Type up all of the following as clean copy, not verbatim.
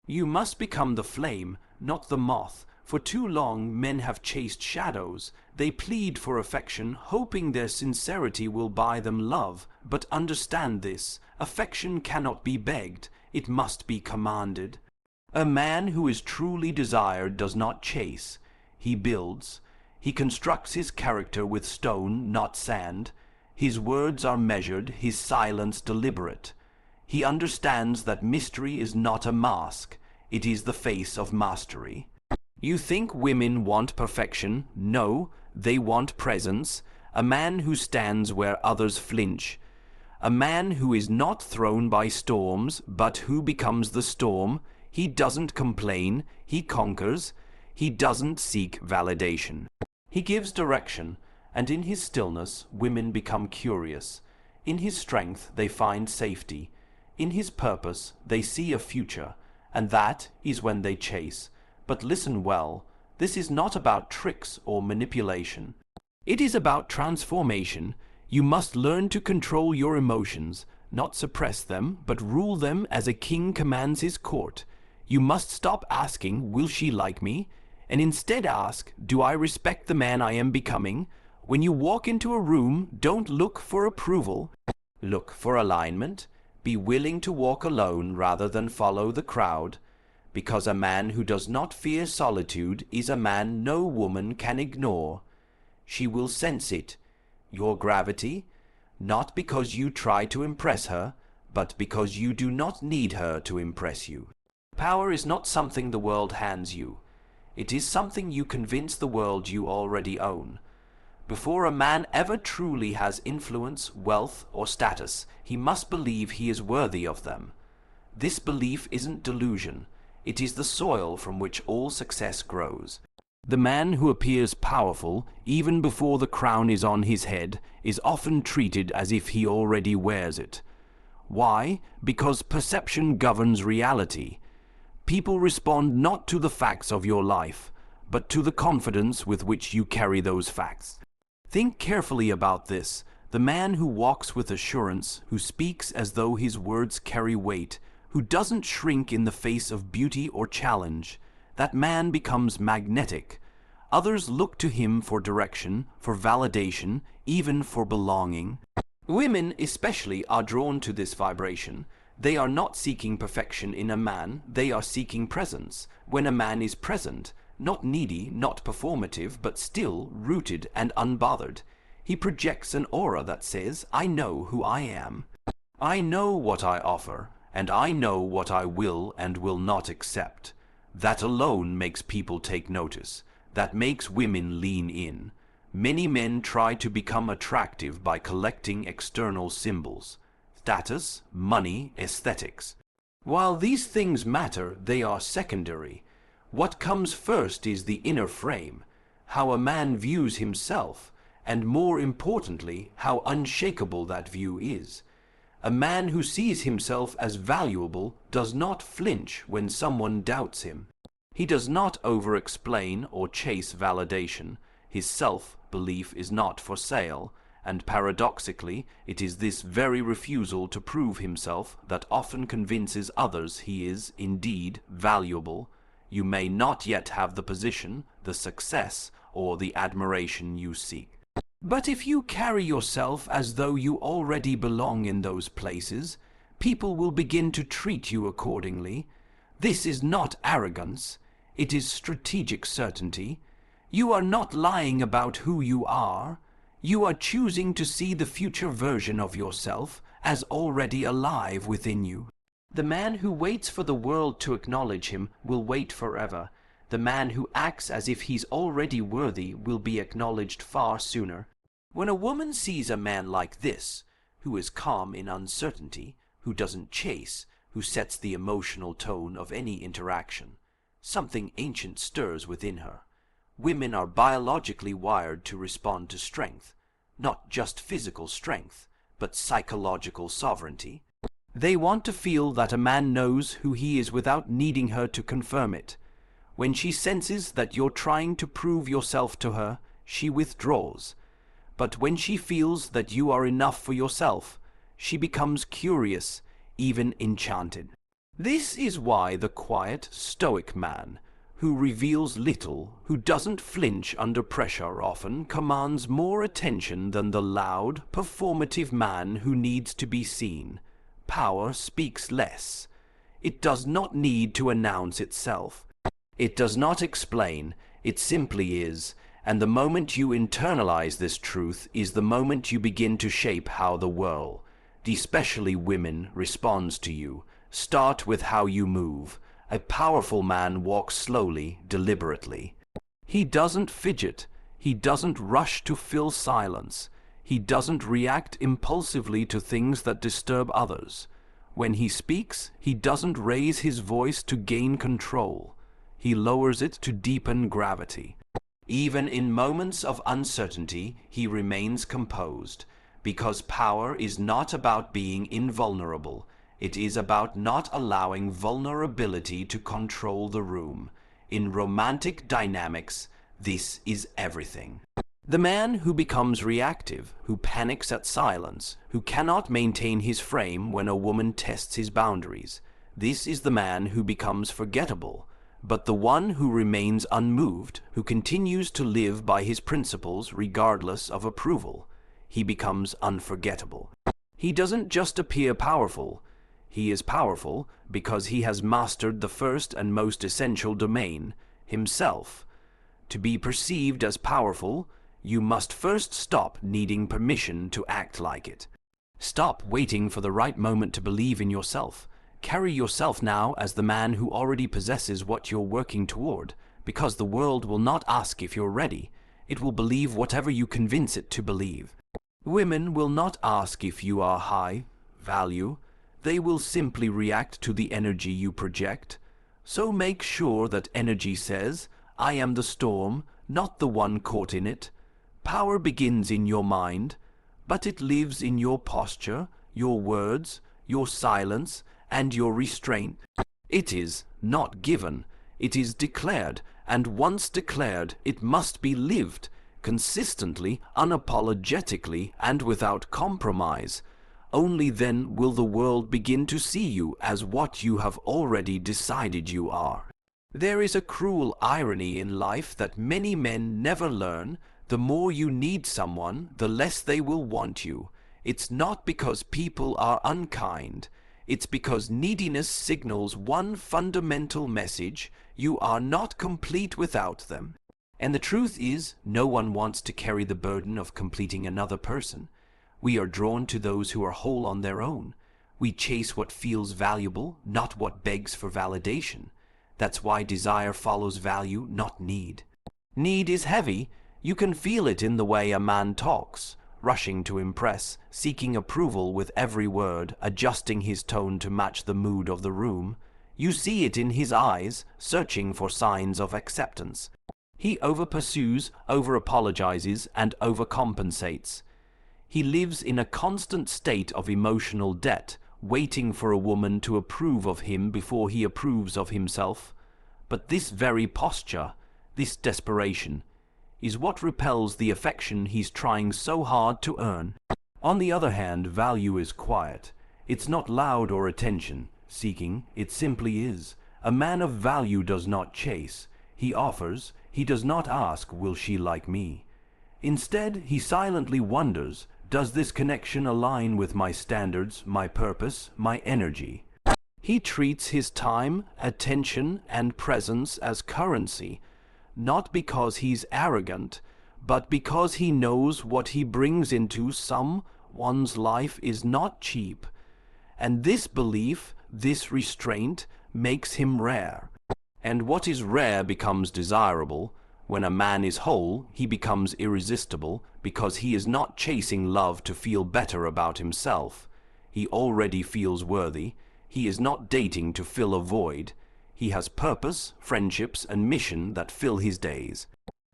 You must become the flame, not the moth. For too long men have chased shadows. They plead for affection, hoping their sincerity will buy them love. But understand this, affection cannot be begged, it must be commanded. A man who is truly desired does not chase, he builds. He constructs his character with stone, not sand. His words are measured, his silence deliberate. He understands that mystery is not a mask, it is the face of mastery. You think women want perfection? No, they want presence. A man who stands where others flinch. A man who is not thrown by storms, but who becomes the storm. He doesn't complain, he conquers. He doesn't seek validation. He gives direction, and in his stillness women become curious. In his strength they find safety. In his purpose they see a future, and that is when they chase. But listen well, this is not about tricks or manipulation. It is about transformation. You must learn to control your emotions, not suppress them, but rule them as a king commands his court. You must stop asking, will she like me? And instead ask, do I respect the man I am becoming? When you walk into a room, don't look for approval. Look for alignment. Be willing to walk alone rather than follow the crowd. Because a man who does not fear solitude is a man no woman can ignore. She will sense it, your gravity, not because you try to impress her, but because you do not need her to impress you. Power is not something the world hands you. It is something you convince the world you already own. Before a man ever truly has influence, wealth, or status, he must believe he is worthy of them. This belief isn't delusion. It is the soil from which all success grows. The man who appears powerful, even before the crown is on his head, is often treated as if he already wears it. Why? Because perception governs reality. People respond not to the facts of your life, but to the confidence with which you carry those facts. Think carefully about this. The man who walks with assurance, who speaks as though his words carry weight, who doesn't shrink in the face of beauty or challenge, that man becomes magnetic. Others look to him for direction, for validation, even for belonging. Women especially are drawn to this vibration. They are not seeking perfection in a man, they are seeking presence. When a man is present, not needy, not performative, but still rooted and unbothered, he projects an aura that says, I know who I am. I know what I offer, and I know what I will and will not accept. That alone makes people take notice. That makes women lean in. Many men try to become attractive by collecting external symbols. Status, money, aesthetics. While these things matter, they are secondary. What comes first is the inner frame, how a man views himself, and more importantly, how unshakable that view is. A man who sees himself as valuable does not flinch when someone doubts him. He does not over-explain or chase validation. His self-belief is not for sale, and paradoxically, it is this very refusal to prove himself that often convinces others he is indeed valuable. You may not yet have the position, the success, or the admiration you seek. But if you carry yourself as though you already belong in those places, people will begin to treat you accordingly. This is not arrogance, it is strategic certainty. You are not lying about who you are. You are choosing to see the future version of yourself as already alive within you. The man who waits for the world to acknowledge him will wait forever. The man who acts as if he's already worthy will be acknowledged far sooner. When a woman sees a man like this, who is calm in uncertainty, who doesn't chase, who sets the emotional tone of any interaction, something ancient stirs within her. Women are biologically wired to respond to strength, not just physical strength, but psychological sovereignty. They want to feel that a man knows who he is without needing her to confirm it. When she senses that you're trying to prove yourself to her, she withdraws. But when she feels that you are enough for yourself, she becomes curious, even enchanted. This is why the quiet, stoic man, who reveals little, who doesn't flinch under pressure often, commands more attention than the loud, performative man who needs to be seen. Power speaks less. It does not need to announce itself. It does not explain, it simply is, and the moment you internalize this truth is the moment you begin to shape how the world, especially women, responds to you. Start with how you move. A powerful man walks slowly, deliberately. He doesn't fidget. He doesn't rush to fill silence. He doesn't react impulsively to things that disturb others. When he speaks, he doesn't raise his voice to gain control. He lowers it to deepen gravity. Even in moments of uncertainty, he remains composed, because power is not about being invulnerable. It is about not allowing vulnerability to control the room. In romantic dynamics, this is everything. The man who becomes reactive, who panics at silence, who cannot maintain his frame when a woman tests his boundaries, this is the man who becomes forgettable. But the one who remains unmoved, who continues to live by his principles regardless of approval, he becomes unforgettable. He doesn't just appear powerful. He is powerful because he has mastered the first and most essential domain, himself. To be perceived as powerful, you must first stop needing permission to act like it. Stop waiting for the right moment to believe in yourself. Carry yourself now as the man who already possesses what you're working toward, because the world will not ask if you're ready. It will believe whatever you convince it to believe. Women will not ask if you are high value. They will simply react to the energy you project. So make sure that energy says, I am the storm, not the one caught in it. Power begins in your mind, but it lives in your posture, your words, your silence, and your restraint. It is not given. It is declared, and once declared, it must be lived, consistently, unapologetically, and without compromise. Only then will the world begin to see you as what you have already decided you are. There is a cruel irony in life that many men never learn. The more you need someone, the less they will want you. It's not because people are unkind. It's because neediness signals one fundamental message: you are not complete without them. And the truth is, no one wants to carry the burden of completing another person. We are drawn to those who are whole on their own. We chase what feels valuable, not what begs for validation. That's why desire follows value, not need. Need is heavy. You can feel it in the way a man talks, rushing to impress, seeking approval with every word, adjusting his tone to match the mood of the room. You see it in his eyes, searching for signs of acceptance. He over-pursues, over-apologizes, and overcompensates. He lives in a constant state of emotional debt, waiting for a woman to approve of him before he approves of himself. But this very posture, this desperation, is what repels the affection he's trying so hard to earn. On the other hand, value is quiet. It's not loud or attention-seeking, it simply is. A man of value does not chase. He offers. He does not ask, will she like me? Instead, he silently wonders, does this connection align with my standards, my purpose, my energy? He treats his time, attention, and presence as currency, not because he's arrogant, but because he knows what he brings into someone's life is not cheap. And this belief, this restraint, makes him rare. And what is rare becomes desirable. When a man is whole, he becomes irresistible because he is not chasing love to feel better about himself. He already feels worthy. He is not dating to fill a void. He has purpose, friendships, and mission that fill his days.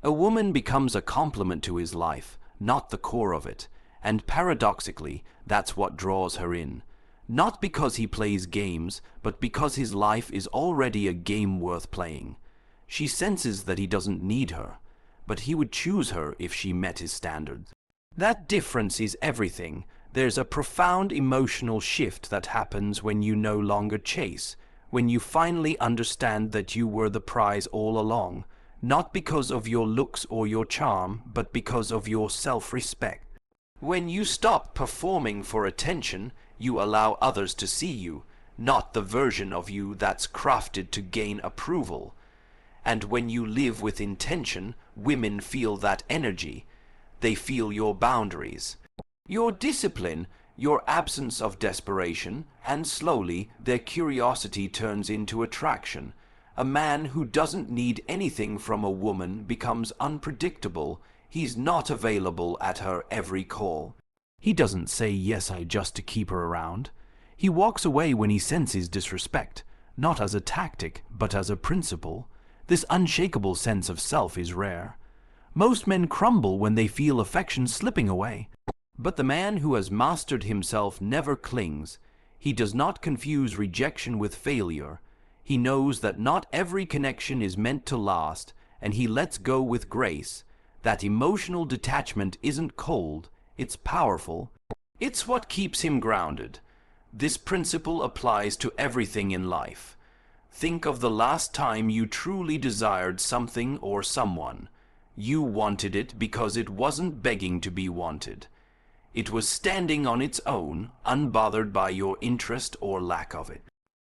A woman becomes a complement to his life, not the core of it. And paradoxically, that's what draws her in. Not because he plays games, but because his life is already a game worth playing. She senses that he doesn't need her, but he would choose her if she met his standards. That difference is everything. There's a profound emotional shift that happens when you no longer chase. when you finally understand that you were the prize all along, not because of your looks or your charm, but because of your self-respect. When you stop performing for attention, you allow others to see you, not the version of you that's crafted to gain approval. And when you live with intention, women feel that energy. They feel your boundaries, your discipline, your absence of desperation, and slowly their curiosity turns into attraction. A man who doesn't need anything from a woman becomes unpredictable. He's not available at her every call. He doesn't say yes just to keep her around. He walks away when he senses disrespect, not as a tactic, but as a principle. This unshakable sense of self is rare. Most men crumble when they feel affection slipping away. But the man who has mastered himself never clings. He does not confuse rejection with failure. He knows that not every connection is meant to last, and he lets go with grace. That emotional detachment isn't cold, it's powerful. It's what keeps him grounded. This principle applies to everything in life. Think of the last time you truly desired something or someone. You wanted it because it wasn't begging to be wanted. It was standing on its own, unbothered by your interest or lack of it.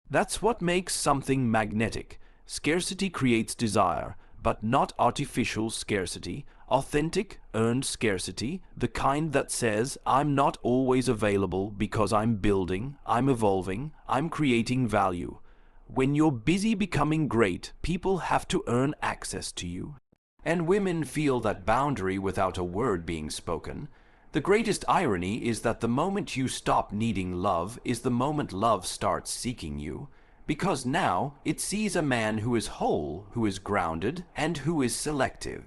That's what makes something magnetic. Scarcity creates desire, but not artificial scarcity, authentic, earned scarcity, the kind that says, I'm not always available because I'm building, I'm evolving, I'm creating value. When you're busy becoming great, people have to earn access to you. And women feel that boundary without a word being spoken. The greatest irony is that the moment you stop needing love is the moment love starts seeking you, because now it sees a man who is whole, who is grounded, and who is selective.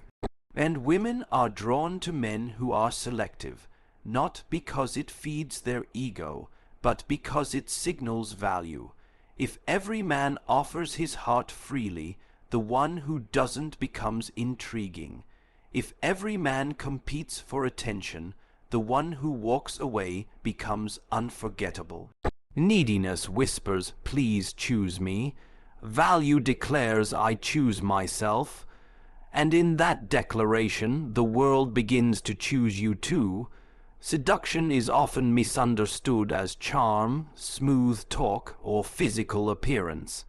And women are drawn to men who are selective, not because it feeds their ego, but because it signals value. If every man offers his heart freely, the one who doesn't becomes intriguing. If every man competes for attention, the one who walks away becomes unforgettable. Neediness whispers, please choose me. Value declares, I choose myself. And in that declaration, the world begins to choose you too. Seduction is often misunderstood as charm, smooth talk, or physical appearance.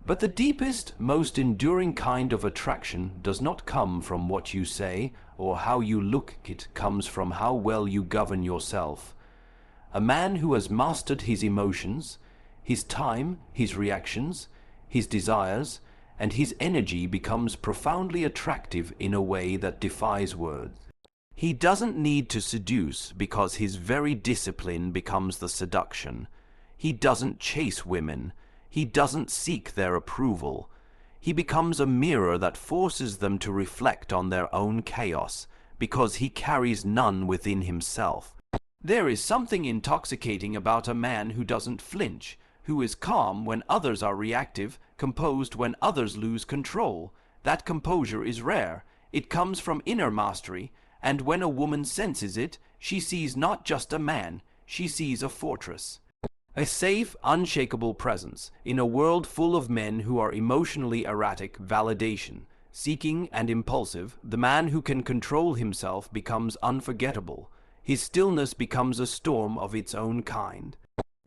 But the deepest, most enduring kind of attraction does not come from what you say or how you look. It comes from how well you govern yourself. A man who has mastered his emotions, his time, his reactions, his desires, and his energy becomes profoundly attractive in a way that defies words. He doesn't need to seduce because his very discipline becomes the seduction. He doesn't chase women. He doesn't seek their approval. He becomes a mirror that forces them to reflect on their own chaos, because he carries none within himself. There is something intoxicating about a man who doesn't flinch, who is calm when others are reactive, composed when others lose control. That composure is rare. It comes from inner mastery, and when a woman senses it, she sees not just a man, she sees a fortress. A safe, unshakable presence in a world full of men who are emotionally erratic, validation, seeking and impulsive. The man who can control himself becomes unforgettable. His stillness becomes a storm of its own kind.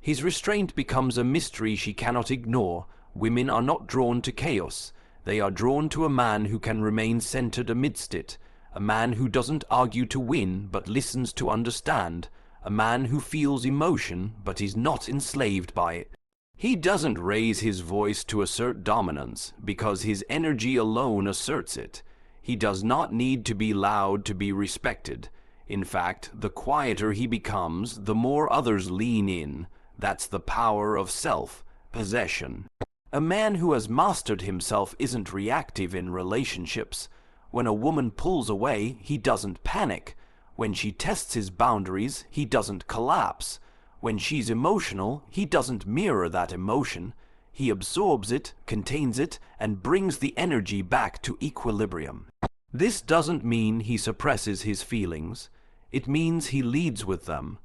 His restraint becomes a mystery she cannot ignore. Women are not drawn to chaos. They are drawn to a man who can remain centered amidst it, a man who doesn't argue to win but listens to understand, a man who feels emotion but is not enslaved by it. He doesn't raise his voice to assert dominance because his energy alone asserts it. He does not need to be loud to be respected. In fact, the quieter he becomes, the more others lean in. That's the power of self-possession. A man who has mastered himself isn't reactive in relationships. When a woman pulls away, he doesn't panic. When she tests his boundaries, he doesn't collapse. When she's emotional, he doesn't mirror that emotion. He absorbs it, contains it, and brings the energy back to equilibrium. This doesn't mean he suppresses his feelings. It means he leads with them.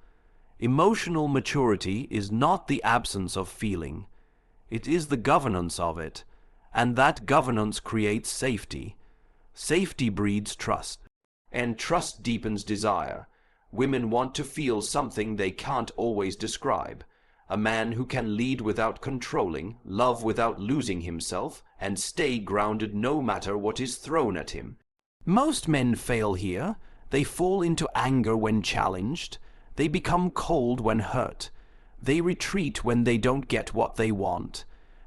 Emotional maturity is not the absence of feeling. it is the governance of it. And that governance creates safety. Safety breeds trust. And trust deepens desire. Women want to feel something they can't always describe. A man who can lead without controlling, love without losing himself, and stay grounded no matter what is thrown at him. Most men fail here. They fall into anger when challenged. They become cold when hurt. They retreat when they don't get what they want.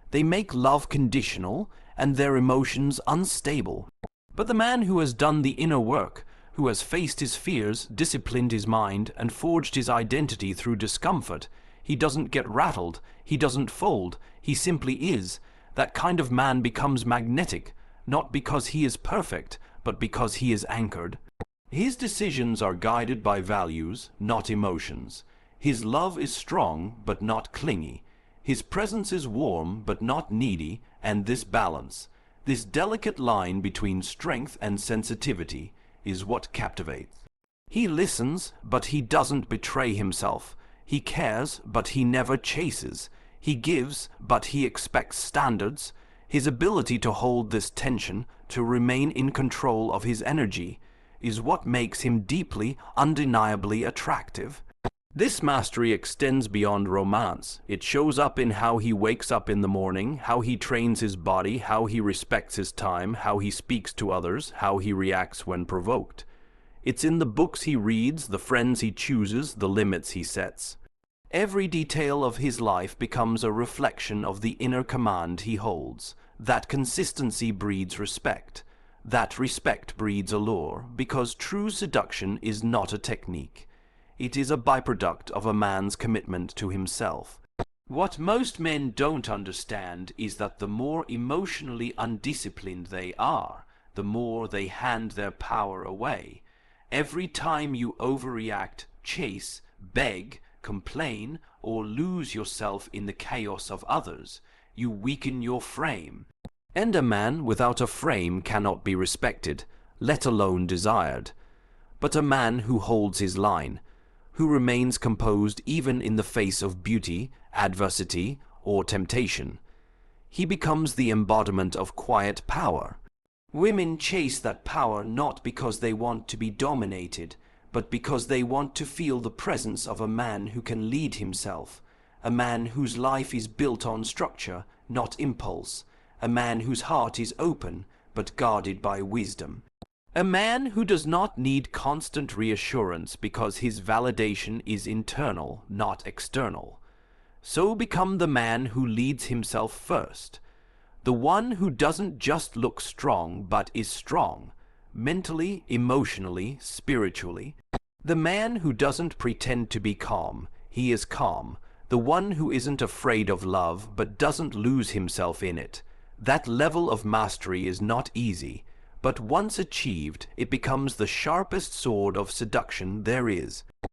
They make love conditional and their emotions unstable. But the man who has done the inner work, who has faced his fears, disciplined his mind, and forged his identity through discomfort, he doesn't get rattled, he doesn't fold, he simply is. That kind of man becomes magnetic, not because he is perfect, but because he is anchored. His decisions are guided by values, not emotions. His love is strong, but not clingy. His presence is warm, but not needy, and this balance, this delicate line between strength and sensitivity, is what captivates. He listens, but he doesn't betray himself. He cares, but he never chases. He gives, but he expects standards. His ability to hold this tension, to remain in control of his energy, is what makes him deeply, undeniably attractive. This mastery extends beyond romance. It shows up in how he wakes up in the morning, how he trains his body, how he respects his time, how he speaks to others, how he reacts when provoked. It's in the books he reads, the friends he chooses, the limits he sets. Every detail of his life becomes a reflection of the inner command he holds. That consistency breeds respect. That respect breeds allure, because true seduction is not a technique. It is a byproduct of a man's commitment to himself. What most men don't understand is that the more emotionally undisciplined they are, the more they hand their power away. Every time you overreact, chase, beg, complain, or lose yourself in the chaos of others, you weaken your frame. And a man without a frame cannot be respected, let alone desired. But a man who holds his line, who remains composed even in the face of beauty, adversity, or temptation, he becomes the embodiment of quiet power. Women chase that power not because they want to be dominated, but because they want to feel the presence of a man who can lead himself, a man whose life is built on structure, not impulse, a man whose heart is open, but guarded by wisdom. A man who does not need constant reassurance because his validation is internal, not external. So become the man who leads himself first. The one who doesn't just look strong, but is strong, mentally, emotionally, spiritually. The man who doesn't pretend to be calm, he is calm. The one who isn't afraid of love, but doesn't lose himself in it. That level of mastery is not easy, but once achieved, it becomes the sharpest sword of seduction there is.